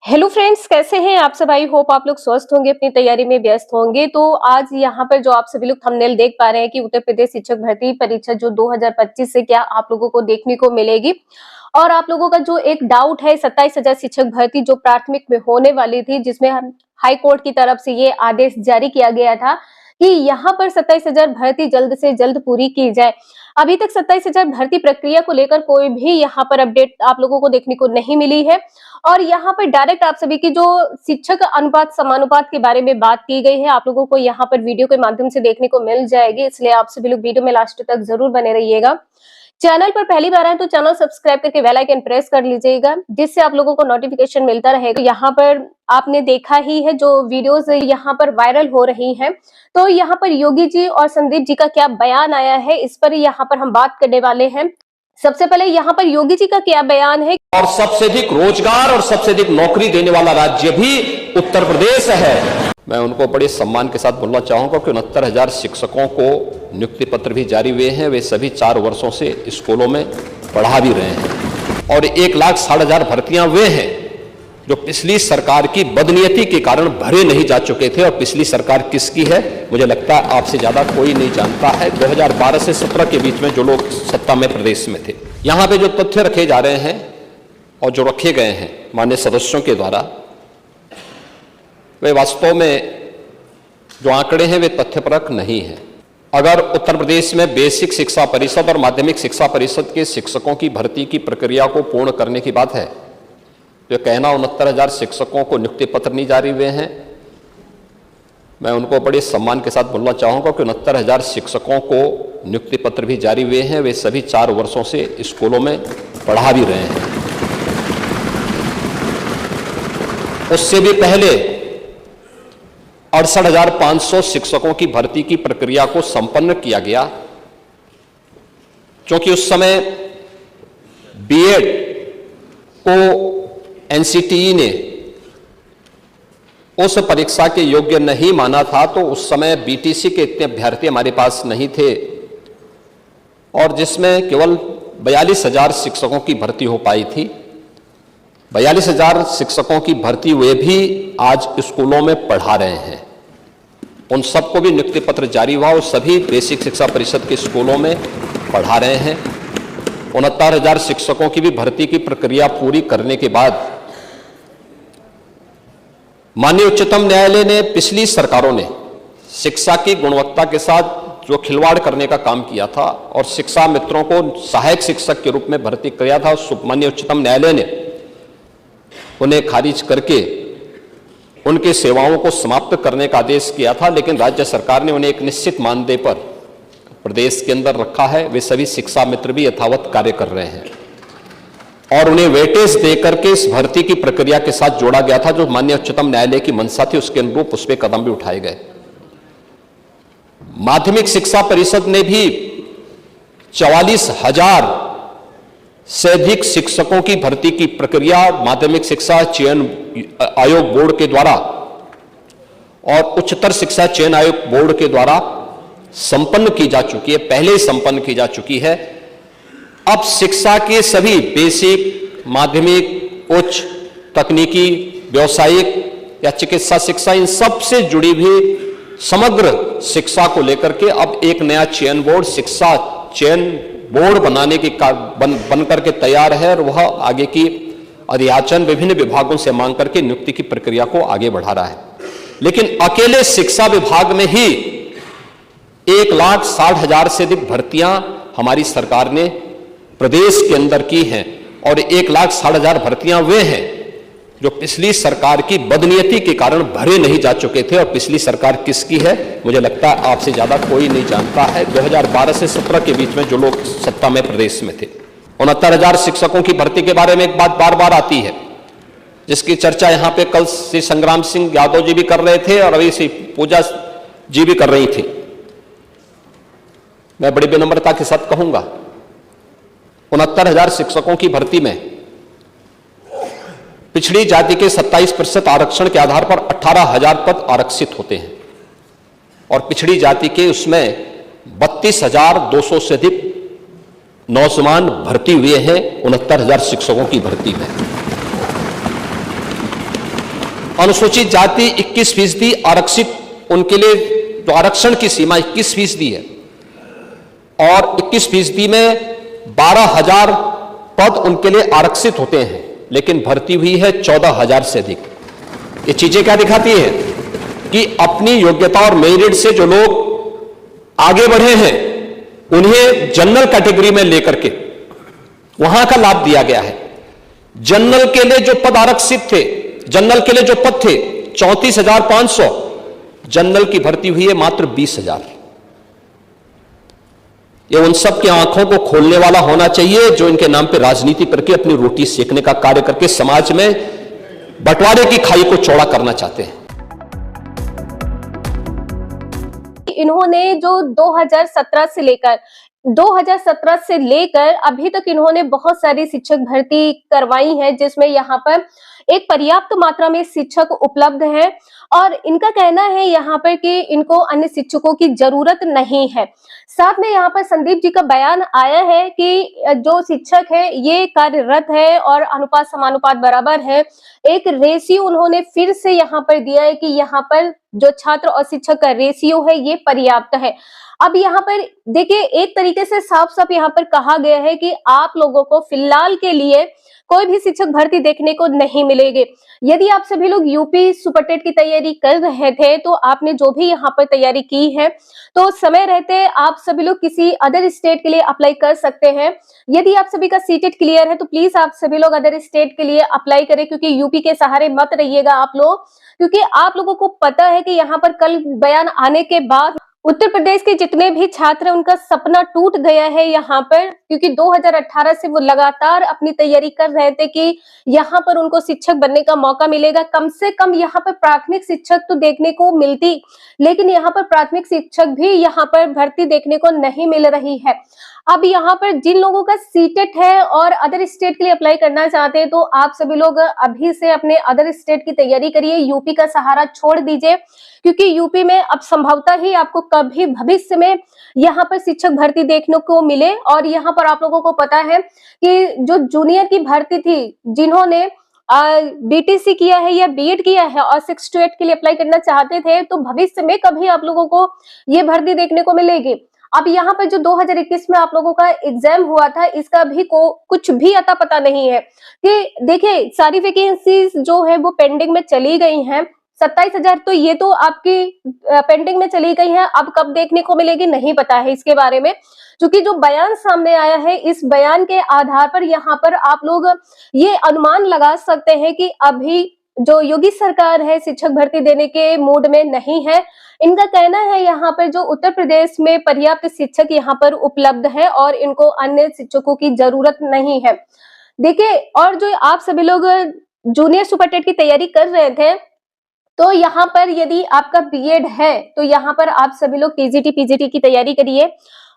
Hello friends, कैसे हैं आप सब। आई होप आप लोग स्वस्थ होंगे, अपनी तैयारी में व्यस्त होंगे। तो आज यहाँ पर जो आप सभी लोग थंबनेल देख पा रहे हैं कि उत्तर प्रदेश शिक्षक भर्ती परीक्षा जो 2025 से क्या आप लोगों को देखने को मिलेगी। और आप लोगों का जो एक डाउट है 27,000 शिक्षक भर्ती जो प्राथमिक में होने वाली थी, जिसमें हाई कोर्ट की तरफ से ये आदेश जारी किया गया था कि यहाँ पर 27,000 भर्ती जल्द से जल्द पूरी की जाए। अभी तक 27,000 भर्ती प्रक्रिया को लेकर कोई भी यहाँ पर अपडेट आप लोगों को देखने को नहीं मिली है। और यहाँ पर डायरेक्ट आप सभी की जो शिक्षक अनुपात समानुपात के बारे में बात की गई है, आप लोगों को यहाँ पर वीडियो के माध्यम से देखने को मिल जाएगी, इसलिए आप सभी लोग वीडियो में लास्ट तक जरूर बने रहिएगा। चैनल पर पहली बार आए तो चैनल सब्सक्राइब करके बेल आइकन प्रेस कर लीजिएगा, जिससे आप लोगों को नोटिफिकेशन मिलता रहेगा। यहाँ पर आपने देखा ही है जो वीडियोस यहाँ पर वायरल हो रही हैं, तो यहाँ पर योगी जी और संदीप जी का क्या बयान आया है, इस पर यहाँ पर हम बात करने वाले हैं। सबसे पहले यहाँ पर योगी जी का क्या बयान है। और सबसे अधिक रोजगार और सबसे अधिक नौकरी देने वाला राज्य भी उत्तर प्रदेश है। मैं उनको बड़े सम्मान के साथ बोलना चाहूंगा कि 69,000 शिक्षकों को नियुक्ति पत्र भी जारी हुए हैं। वे सभी 4 वर्षों से स्कूलों में पढ़ा भी रहे हैं। और 1,60,000 भर्तियां वे हैं जो पिछली सरकार की बदनीयती के कारण भरे नहीं जा चुके थे। और पिछली सरकार किसकी है, मुझे लगता है आपसे ज्यादा कोई नहीं जानता है। 2012 से 17 के बीच में जो लोग सत्ता में प्रदेश में थे, यहां पे जो तथ्य रखे जा रहे हैं और जो रखे गए हैं माननीय सदस्यों के द्वारा, वे वास्तव में जो आंकड़े हैं वे तथ्यपरक नहीं है। अगर उत्तर प्रदेश में बेसिक शिक्षा परिषद और माध्यमिक शिक्षा परिषद के शिक्षकों की भर्ती की प्रक्रिया को पूर्ण करने की बात है, तो कहना 69,000 शिक्षकों को नियुक्ति पत्र नहीं जारी हुए हैं, मैं उनको बड़े सम्मान के साथ बोलना चाहूंगा कि 69,000 शिक्षकों को नियुक्ति पत्र भी जारी हुए हैं। वे सभी 4 वर्षों से स्कूलों में पढ़ा भी रहे हैं। उससे भी पहले 68,500 शिक्षकों की भर्ती की प्रक्रिया को संपन्न किया गया, क्योंकि उस समय बीएड को एनसीटीई ने उस परीक्षा के योग्य नहीं माना था। तो उस समय बीटीसी के इतने अभ्यर्थी हमारे पास नहीं थे, और जिसमें केवल 42,000 शिक्षकों की भर्ती हो पाई थी। 42,000 शिक्षकों की भर्ती वे भी आज स्कूलों में पढ़ा रहे हैं। उन सबको भी नियुक्ति पत्र जारी हुआ और सभी बेसिक शिक्षा परिषद के स्कूलों में पढ़ा रहे हैं। 69,000 शिक्षकों की भी भर्ती की प्रक्रिया पूरी करने के बाद माननीय उच्चतम न्यायालय ने, पिछली सरकारों ने शिक्षा की गुणवत्ता के साथ जो खिलवाड़ करने का काम किया था और शिक्षा मित्रों को सहायक शिक्षक के रूप में भर्ती किया था, माननीय उच्चतम न्यायालय ने उन्हें खारिज करके उनकी सेवाओं को समाप्त करने का आदेश किया था। लेकिन राज्य सरकार ने उन्हें एक निश्चित मानदेय पर प्रदेश के अंदर रखा है। वे सभी शिक्षा मित्र भी यथावत कार्य कर रहे हैं और उन्हें वेटेज देकर के इस भर्ती की प्रक्रिया के साथ जोड़ा गया था। जो माननीय उच्चतम न्यायालय की मंशा थी, उसके अनुरूप उस पर कदम भी उठाए गए। माध्यमिक शिक्षा परिषद ने भी 44,000 से अधिक शिक्षकों की भर्ती की प्रक्रिया माध्यमिक शिक्षा चयन आयोग बोर्ड के द्वारा और उच्चतर शिक्षा चयन आयोग बोर्ड के द्वारा संपन्न की जा चुकी है, पहले ही संपन्न की जा चुकी है। अब शिक्षा के सभी बेसिक, माध्यमिक, उच्च, तकनीकी, व्यावसायिक या चिकित्सा शिक्षा, इन सब से जुड़ी हुई समग्र शिक्षा को लेकर के अब एक नया चयन बोर्ड, शिक्षा चयन बोर्ड बनाने की बन करके तैयार है। और वह आगे की अध्याचन विभिन्न विभागों से मांग करके नियुक्ति की प्रक्रिया को आगे बढ़ा रहा है। लेकिन अकेले शिक्षा विभाग में ही 1,60,000 से अधिक भर्तियां हमारी सरकार ने प्रदेश के अंदर की हैं। और 1,60,000 भर्तियां वे हैं जो पिछली सरकार की बदनीयती के कारण भरे नहीं जा चुके थे। और पिछली सरकार किसकी है, मुझे लगता है आपसे ज्यादा कोई नहीं जानता है। 2012 से 17 के बीच में जो लोग सत्ता में प्रदेश में थे। 69,000 शिक्षकों की भर्ती के बारे में एक बात बार बार आती है, जिसकी चर्चा यहां पे कल श्री संग्राम सिंह यादव जी भी कर रहे थे और अभी श्री पूजा जी भी कर रही थी। मैं बड़ी विनम्रता के साथ कहूंगा, 69,000 शिक्षकों की भर्ती में पिछड़ी जाति के 27% आरक्षण के आधार पर 18,000 पद आरक्षित होते हैं और पिछड़ी जाति के उसमें 32,200 से अधिक नौजवान भर्ती हुए हैं 69,000 शिक्षकों की भर्ती में। अनुसूचित जाति 21% आरक्षित, उनके लिए जो आरक्षण की सीमा 21% है और 21% में 12,000 पद उनके लिए आरक्षित होते हैं, लेकिन भर्ती हुई है 14,000 से अधिक। ये चीजें क्या दिखाती है कि अपनी योग्यता और मेरिट से जो लोग आगे बढ़े हैं उन्हें जनरल कैटेगरी में लेकर के वहां का लाभ दिया गया है। जनरल के लिए जो पद आरक्षित थे, जनरल के लिए जो पद थे 34,500, जनरल की भर्ती हुई है मात्र 20,000। ये उन सब की आंखों को खोलने वाला होना चाहिए जो इनके नाम पे राजनीति करके अपनी रोटी सेकने का कार्य करके समाज में बंटवारे की खाई को चौड़ा करना चाहते हैं। इन्होंने जो 2017 से लेकर अभी तक इन्होंने बहुत सारी शिक्षक भर्ती करवाई है, जिसमें यहाँ पर एक पर्याप्त मात्रा में शिक्षक उपलब्ध हैं और इनका कहना है यहाँ पर कि इनको अन्य शिक्षकों की जरूरत नहीं है। साथ में यहाँ पर संदीप जी का बयान आया है कि जो शिक्षक है ये कार्यरत है और अनुपात समानुपात बराबर है। एक रेशियो उन्होंने फिर से यहाँ पर दिया है कि यहाँ पर जो छात्र और शिक्षक का रेशियो है ये पर्याप्त है। अब यहाँ पर देखिए एक तरीके से साफ साफ यहाँ पर कहा गया है कि आप लोगों को फिलहाल के लिए कोई भी शिक्षक भर्ती देखने को नहीं मिलेगी। यदि आप सभी लोग यूपी सुपरटेट की तैयारी कर रहे थे तो आपने जो भी यहाँ पर तैयारी की है तो समय रहते आप सभी लोग किसी अदर स्टेट के लिए अप्लाई कर सकते हैं। यदि आप सभी का सीटेट क्लियर है तो प्लीज आप सभी लोग अदर स्टेट के लिए अप्लाई करें, क्योंकि यूपी के सहारे मत रहिएगा आप लोग, क्योंकि आप लोगों को पता है कि यहाँ पर कल बयान आने के बाद उत्तर प्रदेश के जितने भी छात्र हैं उनका सपना टूट गया है यहाँ पर, क्योंकि 2018 से वो लगातार अपनी तैयारी कर रहे थे कि यहाँ पर उनको शिक्षक बनने का मौका मिलेगा। कम से कम यहाँ पर प्राथमिक शिक्षक तो देखने को मिलती, लेकिन यहाँ पर प्राथमिक शिक्षक भी यहाँ पर भर्ती देखने को नहीं मिल रही है। अब यहाँ पर जिन लोगों का सीटेट है और अदर स्टेट के लिए अप्लाई करना चाहते हैं तो आप सभी लोग अभी से अपने अदर स्टेट की तैयारी करिए, यूपी का सहारा छोड़ दीजिए, क्योंकि यूपी में अब संभवतः ही आपको कभी भविष्य में यहाँ पर शिक्षक भर्ती देखने को मिले। और यहाँ पर आप लोगों को पता है कि जो जूनियर की भर्ती थी, जिन्होंने बीटीसी किया है या बीएड किया है और 6 to 8 के लिए अप्लाई करना चाहते थे, तो भविष्य में कभी आप लोगों को ये भर्ती देखने को मिलेगी। अब यहाँ पर जो 2021 में आप लोगों का एग्जाम हुआ था, इसका भी कुछ भी अता पता नहीं है कि देखिए सारी वैकेंसीज जो है वो पेंडिंग में चली गई हैं। 27,000 तो ये तो आपकी पेंडिंग में चली गई है, अब कब देखने को मिलेगी नहीं पता है इसके बारे में, क्योंकि जो बयान सामने आया है इस बयान के आधार पर यहाँ पर आप लोग ये अनुमान लगा सकते हैं कि अभी जो योगी सरकार है शिक्षक भर्ती देने के मूड में नहीं है। इनका कहना है यहाँ पर जो उत्तर प्रदेश में पर्याप्त शिक्षक यहाँ पर उपलब्ध है और इनको अन्य शिक्षकों की जरूरत नहीं है। देखिए, और जो आप सभी लोग जूनियर सुपरटेट की तैयारी कर रहे थे, तो यहाँ पर यदि आपका बीएड है तो यहाँ पर आप सभी लोग टीजीटी पीजीटी की तैयारी करिए।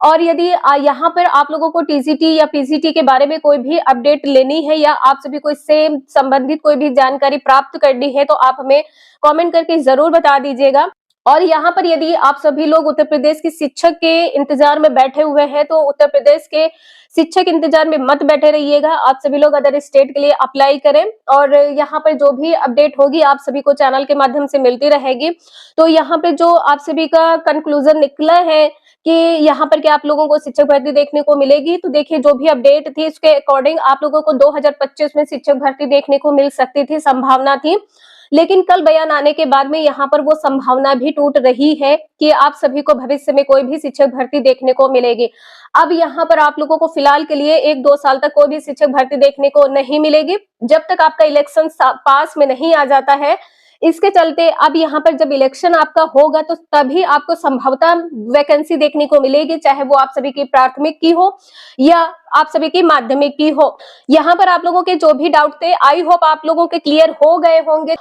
और यदि यहाँ पर आप लोगों को टीजीटी या पीजीटी के बारे में कोई भी अपडेट लेनी है या आप सभी को इससे संबंधित कोई भी जानकारी प्राप्त करनी है तो आप हमें कमेंट करके जरूर बता दीजिएगा। और यहाँ पर यदि आप सभी लोग उत्तर प्रदेश की शिक्षक के इंतजार में बैठे हुए हैं तो उत्तर प्रदेश के शिक्षक इंतजार में मत बैठे रहिएगा, आप सभी लोग अदर स्टेट के लिए अप्लाई करें। और यहाँ पर जो भी अपडेट होगी आप सभी को चैनल के माध्यम से मिलती रहेगी। तो यहाँ पे जो आप सभी का कंक्लूजन निकला है कि यहाँ पर क्या आप लोगों को शिक्षक भर्ती देखने को मिलेगी, तो देखिए जो भी अपडेट थी उसके अकॉर्डिंग आप लोगों को 2025 में शिक्षक भर्ती देखने को मिल सकती थी, संभावना थी। लेकिन कल बयान आने के बाद में यहाँ पर वो संभावना भी टूट रही है कि आप सभी को भविष्य में कोई भी शिक्षक भर्ती देखने को मिलेगी। अब यहाँ पर आप लोगों को फिलहाल के लिए 1-2 साल तक कोई भी शिक्षक भर्ती देखने को नहीं मिलेगी, जब तक आपका इलेक्शन पास में नहीं आ जाता है। इसके चलते अब यहाँ पर जब इलेक्शन आपका होगा तो तभी आपको संभवतः वैकेंसी देखने को मिलेगी, चाहे वो आप सभी की प्राथमिक की हो या आप सभी की माध्यमिक की हो। यहाँ पर आप लोगों के जो भी डाउट थे, आई होप आप लोगों के क्लियर हो गए होंगे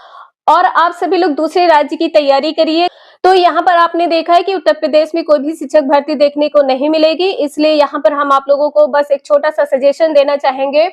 और आप सभी लोग दूसरे राज्य की तैयारी करिए। तो यहाँ पर आपने देखा है कि उत्तर प्रदेश में कोई भी शिक्षक भर्ती देखने को नहीं मिलेगी, इसलिए यहाँ पर हम आप लोगों को बस एक छोटा सा सजेशन देना चाहेंगे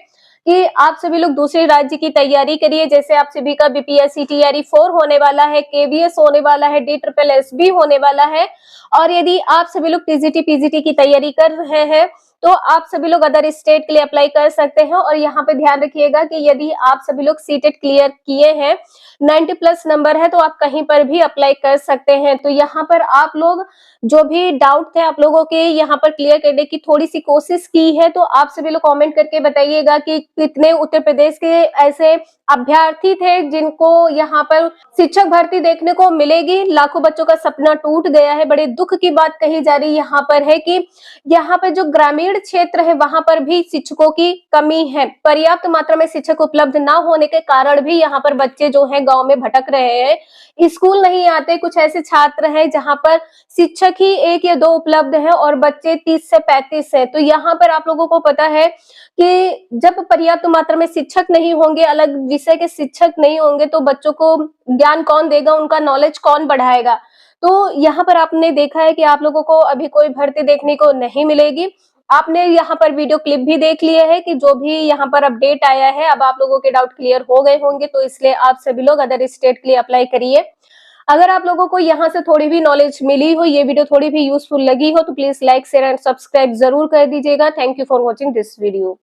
कि आप सभी लोग दूसरे राज्य की तैयारी करिए। जैसे आप सभी का बीपीएससी टीआरई 4 होने वाला है, केवीएस होने वाला है, DSSS होने वाला है। और यदि आप सभी लोग टीजीटी पीजीटी की तैयारी कर रहे हैं तो आप सभी लोग अदर स्टेट के लिए अप्लाई कर सकते हैं। और यहाँ पे ध्यान रखिएगा कि यदि आप सभी लोग सीटेट क्लियर किए हैं 90+ नंबर है तो आप कहीं पर भी अप्लाई कर सकते हैं। तो यहाँ पर आप लोग जो भी डाउट थे आप लोगों के यहाँ पर क्लियर करने की थोड़ी सी कोशिश की है। तो आप सभी लोग कमेंट करके बताइएगा कि कितने उत्तर प्रदेश के ऐसे अभ्यर्थी थे जिनको यहाँ पर शिक्षक भर्ती देखने को मिलेगी। लाखों बच्चों का सपना टूट गया है। बड़े दुख की बात कही जा रही यहाँ पर है कि यहाँ पर जो ग्रामीण क्षेत्र है वहां पर भी शिक्षकों की कमी है। पर्याप्त मात्रा में शिक्षक उपलब्ध ना होने के कारण भी यहाँ पर बच्चे जो है गांव में भटक रहे हैं, स्कूल नहीं आते। कुछ ऐसे छात्र हैं जहां पर शिक्षक ही 1 या 2 उपलब्ध है और बच्चे 30 से 35 है। तो यहाँ पर आप लोगों को पता है कि जब पर्याप्त मात्रा में शिक्षक नहीं होंगे, अलग विषय के शिक्षक नहीं होंगे, तो बच्चों को ज्ञान कौन देगा, उनका नॉलेज कौन बढ़ाएगा। तो यहाँ पर आपने देखा है कि आप लोगों को अभी कोई भर्ती देखने को नहीं मिलेगी। आपने यहाँ पर वीडियो क्लिप भी देख लिए है कि जो भी यहाँ पर अपडेट आया है, अब आप लोगों के डाउट क्लियर हो गए होंगे। तो इसलिए आप सभी लोग अदर स्टेट के लिए अप्लाई करिए। अगर आप लोगों को यहाँ से थोड़ी भी नॉलेज मिली हो, ये वीडियो थोड़ी भी यूजफुल लगी हो, तो please like share and subscribe जरूर कर दीजिएगा। Thank you for watching this video.